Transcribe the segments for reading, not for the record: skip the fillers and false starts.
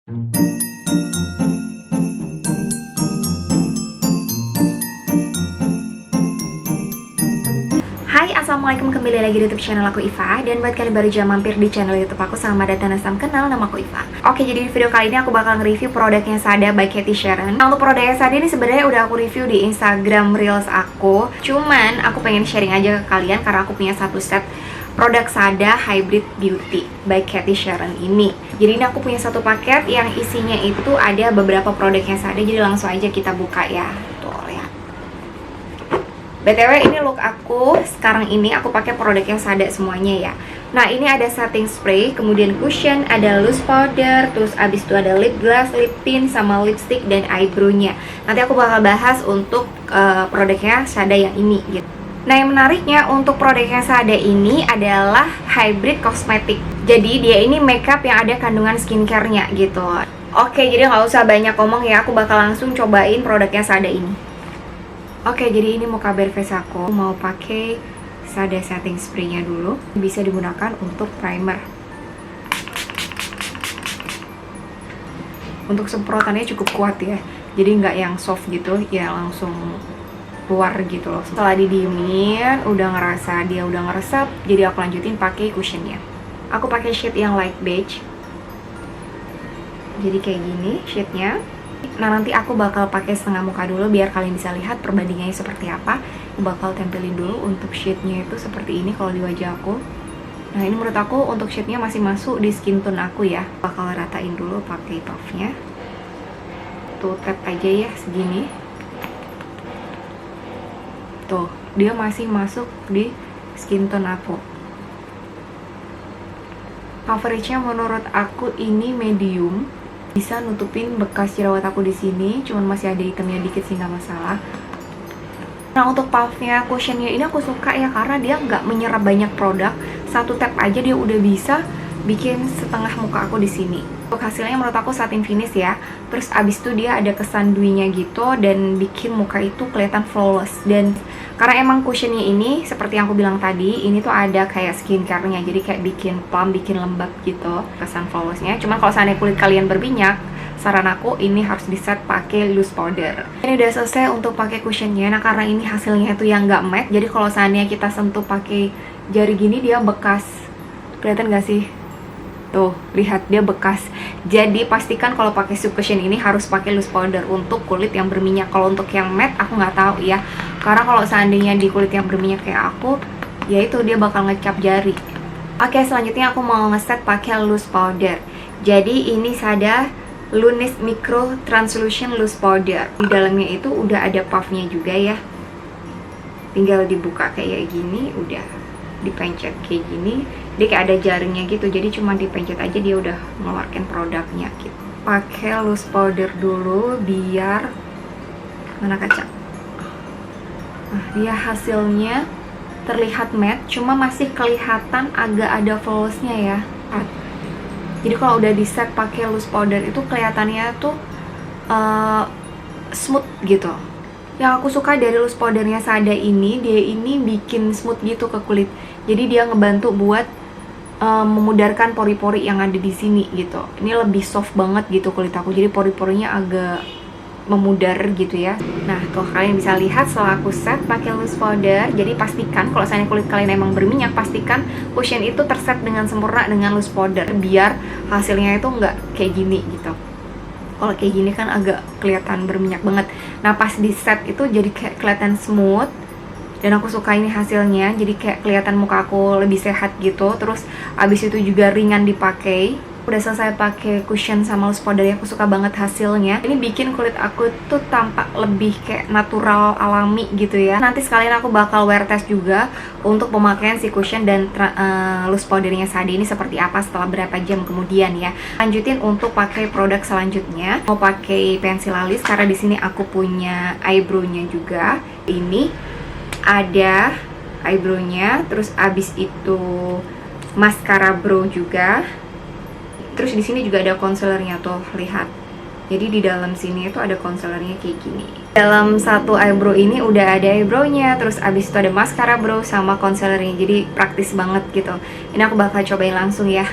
Hai, assalamualaikum, kembali lagi di YouTube channel aku Iva. Dan buat kalian baru aja mampir di channel YouTube aku, selamat datang dan salam kenal, nama aku Iva. Oke, jadi di video kali ini aku bakal nge-review produknya Sada by Cathy Sharon. Nah, untuk produknya Sada ini sebenarnya udah aku review di Instagram Reels aku. Cuman aku pengen sharing aja ke kalian karena aku punya satu set produk Sada Hybrid Beauty by Cathy Sharon ini. Jadi ini aku punya satu paket yang isinya itu ada beberapa produknya Sada. Jadi langsung aja kita buka ya. Tuh, lihat. BTW ini look aku sekarang ini, aku pakai produk yang Sada semuanya ya. Nah, ini ada setting spray, kemudian cushion, ada loose powder, terus abis itu ada lip gloss, lip tint, sama lipstick dan eyebrow-nya. Nanti aku bakal bahas untuk produknya Sada yang ini gitu. Nah, yang menariknya untuk produknya Sada ini adalah hybrid cosmetic. Jadi dia ini makeup yang ada kandungan skincare-nya gitu. Oke, jadi nggak usah banyak ngomong ya, aku bakal langsung cobain produknya Sada ini. Oke, jadi ini muka bare face aku. Mau pakai Sada setting spray-nya dulu. Bisa digunakan untuk primer. Untuk semprotannya cukup kuat ya. Jadi nggak yang soft gitu, ya langsung keluar gitu loh. Setelah didiemin, udah ngerasa dia udah ngeresap, jadi aku lanjutin pakai cushionnya. Aku pakai shade yang light beige. Jadi kayak gini shade-nya. Nah, nanti aku bakal pakai setengah muka dulu biar kalian bisa lihat perbandingannya seperti apa. Aku bakal tempelin dulu untuk shade-nya itu seperti ini kalau di wajah aku. Nah, ini menurut aku untuk shade-nya masih masuk di skin tone aku ya. Bakal ratain dulu pakai puff-nya. Tuh, tap aja ya segini. Tuh, dia masih masuk di skin tone aku. Coveragenya menurut aku ini medium. Bisa nutupin bekas jerawat aku di sini, cuman masih ada hitamnya dikit sih, nggak masalah. Nah, untuk puffnya, cushionnya ini aku suka ya karena dia nggak menyerap banyak produk. Satu tap aja dia udah bisa bikin setengah muka aku di sini. Untuk hasilnya menurut aku satin finish ya. Terus abis itu dia ada kesan dewy-nya gitu dan bikin muka itu kelihatan flawless. Dan karena emang cushionnya ini seperti yang aku bilang tadi, ini tuh ada kayak skincare-nya, jadi kayak bikin plump, bikin lembab gitu kesan flawless-nya. Cuman kalau seandainya kulit kalian berminyak, saran aku ini harus di set pakai loose powder. Ini udah selesai untuk pakai cushionnya. Nah, karena ini hasilnya itu yang nggak matte, jadi kalau seandainya kita sentuh pakai jari gini dia bekas. Kelihatan nggak sih? Tuh, lihat dia bekas. Jadi pastikan kalau pakai cushion ini harus pakai loose powder untuk kulit yang berminyak. Kalau untuk yang matte aku nggak tahu ya. Karena kalau seandainya di kulit yang berminyak kayak aku, ya itu dia bakal ngecap jari. Oke, selanjutnya aku mau ngeset pakai loose powder. Jadi ini Sada Lunis Micro Translucent Loose Powder. Di dalamnya itu udah ada puffnya juga ya. Tinggal dibuka kayak gini, udah dipencet kayak gini. Dia kayak ada jaringnya gitu, jadi cuma dipencet aja dia udah ngeluarin produknya gitu. Pakai loose powder dulu biar mana kaca. Nah, dia hasilnya terlihat matte, cuma masih kelihatan agak ada flawless-nya ya. Jadi kalau udah di set pakai loose powder itu kelihatannya tuh smooth gitu. Yang aku suka dari loose powdernya Sada ini, dia ini bikin smooth gitu ke kulit. Jadi dia ngebantu buat memudarkan pori-pori yang ada di sini gitu. Ini lebih soft banget gitu kulit aku. Jadi pori-porinya agak memudar gitu ya. Nah, tuh kalian bisa lihat setelah aku set pakai loose powder. Jadi pastikan kalau misalnya kulit kalian emang berminyak, pastikan cushion itu terset dengan sempurna dengan loose powder biar hasilnya itu nggak kayak gini gitu. Kalau kayak gini kan agak kelihatan berminyak banget. Nah, pas di set itu jadi kayak kelihatan smooth. Dan aku suka ini hasilnya, jadi kayak kelihatan muka aku lebih sehat gitu. Terus abis itu juga ringan dipakai. Udah selesai pakai cushion sama loose powder, aku suka banget hasilnya. Ini bikin kulit aku tuh tampak lebih kayak natural, alami gitu ya. Nanti sekalian aku bakal wear test juga untuk pemakaian si cushion dan loose powdernya Sada ini seperti apa setelah berapa jam kemudian ya. Lanjutin untuk pakai produk selanjutnya. Mau pakai pensil alis karena di sini aku punya eyebrow-nya juga. Ini ada eyebrow-nya, terus abis itu mascara brow juga. Terus di sini juga ada concealer-nya tuh, lihat. Jadi di dalam sini itu ada concealer-nya kayak gini. Dalam satu eyebrow ini udah ada eyebrow-nya, terus abis itu ada mascara brow sama concealer-nya. Jadi praktis banget gitu. Ini aku bakal cobain langsung ya.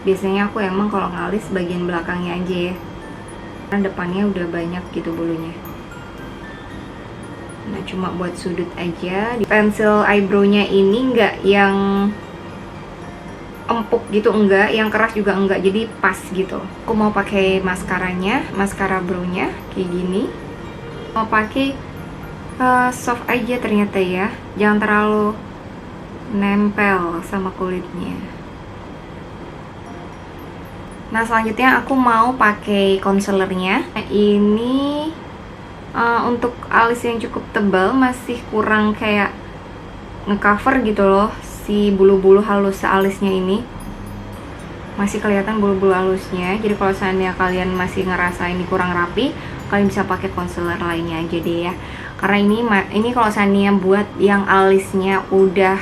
Biasanya aku emang kalau ngalis bagian belakangnya aja ya, karena depannya udah banyak gitu bulunya. Nah, cuma buat sudut aja. Pensil eyebrow-nya ini nggak yang empuk gitu, enggak, yang keras juga enggak, jadi pas gitu. Aku mau pakai maskaranya, maskara brow-nya kayak gini. Mau pakai soft aja ternyata ya, jangan terlalu nempel sama kulitnya. Nah, selanjutnya aku mau pakai concealernya. Nah, ini untuk alis yang cukup tebal, masih kurang kayak ngecover gitu loh si bulu-bulu halus alisnya ini. Masih kelihatan bulu-bulu halusnya. Jadi kalau seandainya kalian masih ngerasa ini kurang rapi, kalian bisa pakai concealer lainnya aja deh ya. Karena ini kalau seandainya buat yang alisnya udah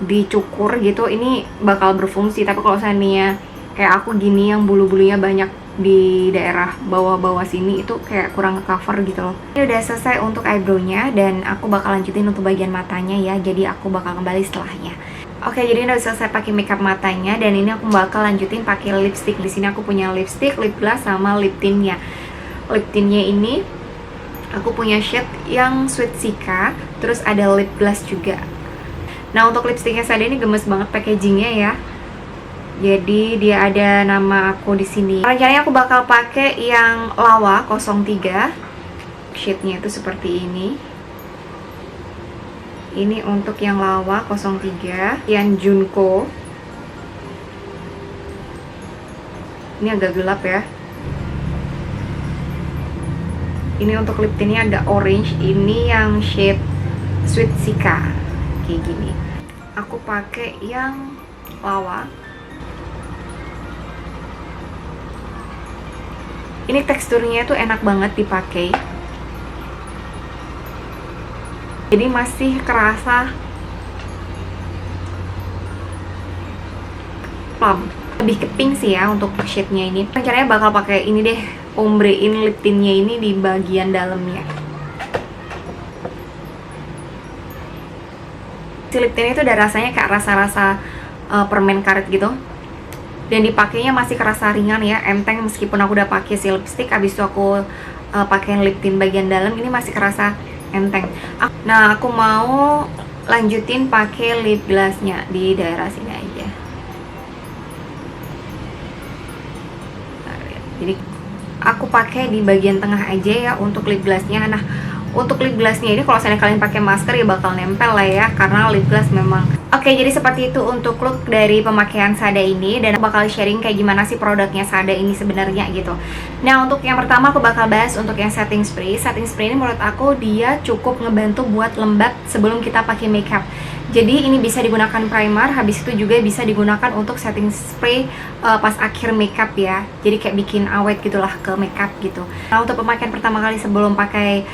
dicukur gitu, ini bakal berfungsi. Tapi kalau seandainya kayak aku gini yang bulu-bulunya banyak di daerah bawah-bawah sini, itu kayak kurang cover gitu loh. Ini udah selesai untuk eyebrow-nya, dan aku bakal lanjutin untuk bagian matanya ya. Jadi aku bakal kembali setelahnya. Oke, jadi udah selesai pakai makeup matanya, dan ini aku bakal lanjutin pakai lipstick. Di sini aku punya lipstick, lip gloss, sama lip tintnya. Lip tintnya ini aku punya shade yang Sweet Sika, terus ada lip gloss juga. Nah, untuk lipsticknya Sada ini gemes banget packagingnya ya. Jadi dia ada nama aku di sini. Rencananya aku bakal pakai yang Lawa 03. Shade-nya itu seperti ini. Ini untuk yang Lawa 03, yang Junko. Ini agak gelap ya. Ini untuk lip tintnya ada orange. Ini yang shade Sweet Sika. Kayak gini. Aku pakai yang Lawa. Ini teksturnya tuh enak banget dipakai. Jadi masih kerasa plum. Lebih ke pink sih ya untuk shade-nya ini. Rencananya bakal pakai ini deh, ombrein lip tint-nya ini di bagian dalamnya. Si lip tint itu udah rasanya kayak rasa-rasa permen karet gitu. Dan dipakainya masih kerasa ringan ya, enteng. Meskipun aku udah pakai si lipstick, abis itu aku pakai lip tint bagian dalam, ini masih kerasa enteng. Nah, aku mau lanjutin pakai lip glossnya di daerah sini aja. Jadi aku pakai di bagian tengah aja ya untuk lip glossnya. Nah, untuk lip glossnya ini kalau misalnya kalian pakai masker ya bakal nempel lah ya, karena lip gloss memang. Oke, jadi seperti itu untuk look dari pemakaian Sada ini, dan aku bakal sharing kayak gimana sih produknya Sada ini sebenarnya gitu. Nah, untuk yang pertama aku bakal bahas untuk yang setting spray. Setting spray ini menurut aku dia cukup ngebantu buat lembab sebelum kita pakai makeup. Jadi ini bisa digunakan primer, habis itu juga bisa digunakan untuk setting spray pas akhir makeup ya. Jadi kayak bikin awet gitulah ke makeup gitu. Nah, untuk pemakaian pertama kali sebelum pakai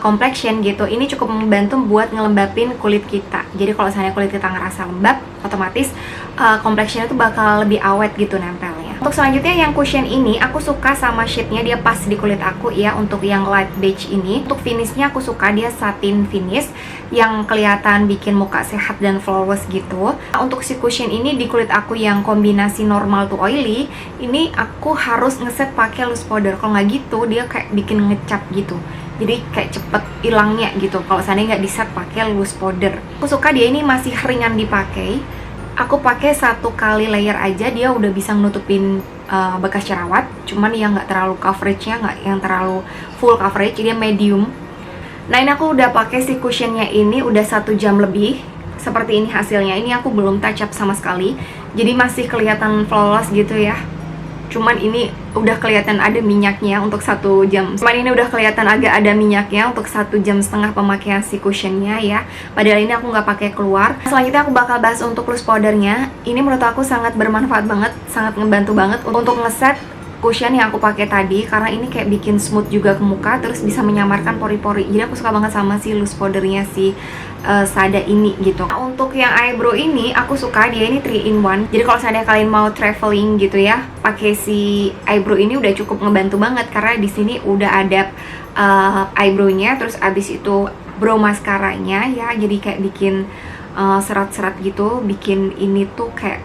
complexion gitu, ini cukup membantu buat ngelembapin kulit kita. Jadi kalau misalnya kulit kita ngerasa lembab, otomatis complexion itu bakal lebih awet gitu nempelnya. Untuk selanjutnya yang cushion ini, aku suka sama shade-nya, dia pas di kulit aku ya. Untuk yang light beige ini, untuk finishnya aku suka dia satin finish yang kelihatan bikin muka sehat dan flawless gitu. Nah, untuk si cushion ini di kulit aku yang kombinasi normal to oily, ini aku harus ngeset pakai loose powder. Kalau nggak gitu dia kayak bikin ngecap gitu. Jadi kayak cepet hilangnya gitu kalau seandainya nggak di-set pakai loose powder. Aku suka dia ini masih ringan dipakai. Aku pakai 1 kali layer aja, dia udah bisa nutupin bekas jerawat. Cuman yang nggak terlalu coveragenya, nggak yang terlalu full coverage, dia medium. Nah, ini aku udah pakai si cushionnya ini udah 1 jam lebih. Seperti ini hasilnya. Ini aku belum touch up sama sekali, jadi masih kelihatan flawless gitu ya. Cuman ini udah kelihatan ada minyaknya untuk 1 jam. Cuman ini udah kelihatan agak ada minyaknya untuk 1,5 jam pemakaian si cushionnya ya. Padahal ini aku nggak pakai keluar. Selanjutnya aku bakal bahas untuk loose powdernya. Ini menurut aku sangat bermanfaat banget, sangat ngebantu banget untuk ngeset cushion yang aku pakai tadi, karena ini kayak bikin smooth juga ke muka, terus bisa menyamarkan pori-pori. Jadi aku suka banget sama si loose powdernya si Sada ini gitu. Nah, untuk yang eyebrow ini aku suka dia ini 3 in 1. Jadi kalau misalnya kalian mau traveling gitu ya, pakai si eyebrow ini udah cukup ngebantu banget, karena di sini udah ada eyebrownya, terus abis itu brow mascaranya ya. Jadi kayak bikin serat-serat gitu, bikin ini tuh kayak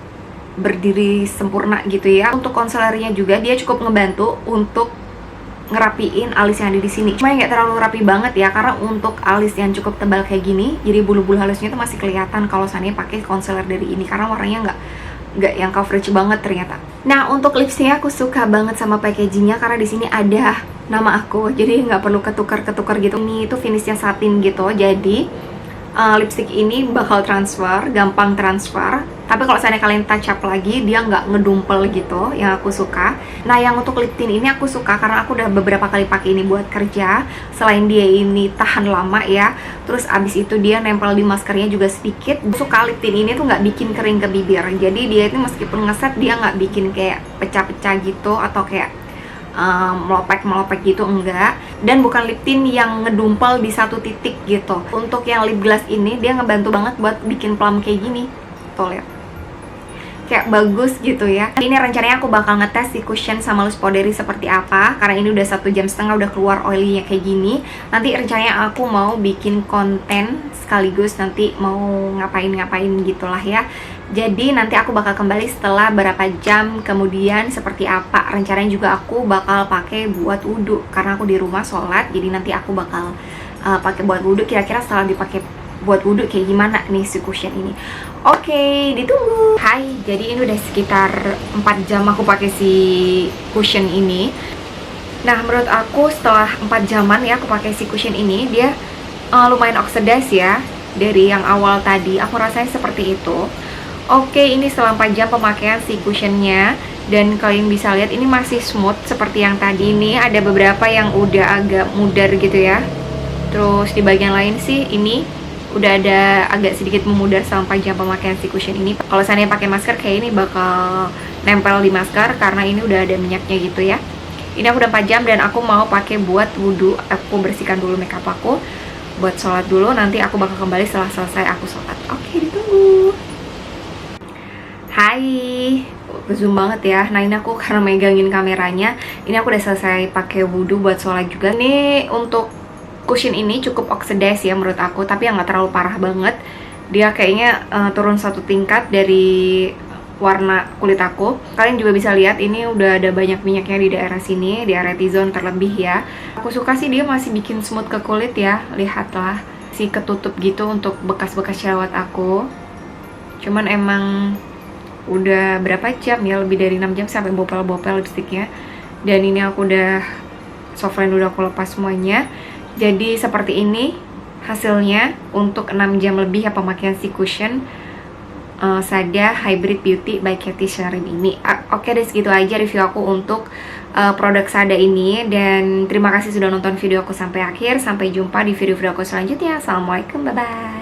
berdiri sempurna gitu ya. Untuk concealernya juga dia cukup ngebantu untuk ngerapiin alis yang ada di sini. Cuma nggak terlalu rapi banget ya, karena untuk alis yang cukup tebal kayak gini, jadi bulu-bulu halusnya tuh masih kelihatan kalau seandainya pakai concealer dari ini, karena warnanya nggak yang coverage banget ternyata. Nah, untuk lipstiknya aku suka banget sama packagingnya karena di sini ada nama aku, jadi nggak perlu ketukar-ketukar gitu. Ini tuh finishnya satin gitu, jadi lipstick ini bakal transfer, gampang transfer. Tapi kalau seandainya kalian touch up lagi, dia nggak ngedumpel gitu, yang aku suka. Nah, yang untuk lip tint ini aku suka karena aku udah beberapa kali pakai ini buat kerja. Selain dia ini tahan lama ya, terus abis itu dia nempel di maskernya juga sedikit. Suka lip tint ini tuh nggak bikin kering ke bibir. Jadi dia itu meskipun ngeset, dia nggak bikin kayak pecah-pecah gitu atau kayak melopek gitu, enggak. Dan bukan lip tint yang ngedumpel di satu titik gitu. Untuk yang lip gloss ini dia ngebantu banget buat bikin plum kayak gini. Tuh lihat, kayak bagus gitu ya. Ini rencananya aku bakal ngetes si cushion sama loose powdery seperti apa, karena ini udah 1,5 jam udah keluar oilynya kayak gini. Nanti rencananya aku mau bikin konten sekaligus nanti mau ngapain gitulah ya. Jadi nanti aku bakal kembali setelah berapa jam kemudian seperti apa. Rencananya juga aku bakal pakai buat wudhu karena aku di rumah sholat. Jadi nanti aku bakal pakai buat wudhu. Kira-kira setelah dipakai buat wudhu kayak gimana nih si cushion ini. Oke, ditunggu. Hai, jadi ini udah sekitar 4 jam aku pakai si cushion ini. Nah, menurut aku setelah 4 jaman ya aku pakai si cushion ini, dia lumayan oxidize ya. Dari yang awal tadi, aku rasanya seperti itu. Oke, ini setelah 4 jam pemakaian si cushionnya. Dan kalian bisa lihat ini masih smooth seperti yang tadi. Ini ada beberapa yang udah agak mudar gitu ya. Terus di bagian lain sih ini udah ada agak sedikit memudar selama 4 jam pemakaian si cushion ini. Kalau seandainya pakai masker kayak ini bakal nempel di masker karena ini udah ada minyaknya gitu ya. Ini aku udah 4 jam dan aku mau pakai buat wudhu. Aku bersihkan dulu makeup aku buat sholat dulu. Nanti aku bakal kembali setelah selesai aku sholat. Oke, ditunggu. Hai, zoom banget ya. Nah, ini aku karena megangin kameranya. Ini aku udah selesai pakai wudhu buat sholat juga. Ini untuk cushion ini cukup oxidize ya menurut aku, tapi yang nggak terlalu parah banget. Dia kayaknya turun 1 tingkat dari warna kulit aku. Kalian juga bisa lihat ini udah ada banyak minyaknya di daerah sini, di area T-zone terlebih ya. Aku suka sih dia masih bikin smooth ke kulit ya. Lihatlah, si ketutup gitu untuk bekas-bekas jerawat aku. Cuman emang udah berapa jam ya, lebih dari 6 jam sampai bopel-bopel lipstiknya. Dan ini aku udah softline udah aku lepas semuanya. Jadi seperti ini hasilnya untuk 6 jam lebih ya pemakaian si cushion Sada Hybrid Beauty by Katy Sherin ini. Oke deh, segitu aja review aku untuk produk Sada ini. Dan terima kasih sudah nonton video aku sampai akhir. Sampai jumpa di video-video aku selanjutnya. Assalamualaikum, bye-bye.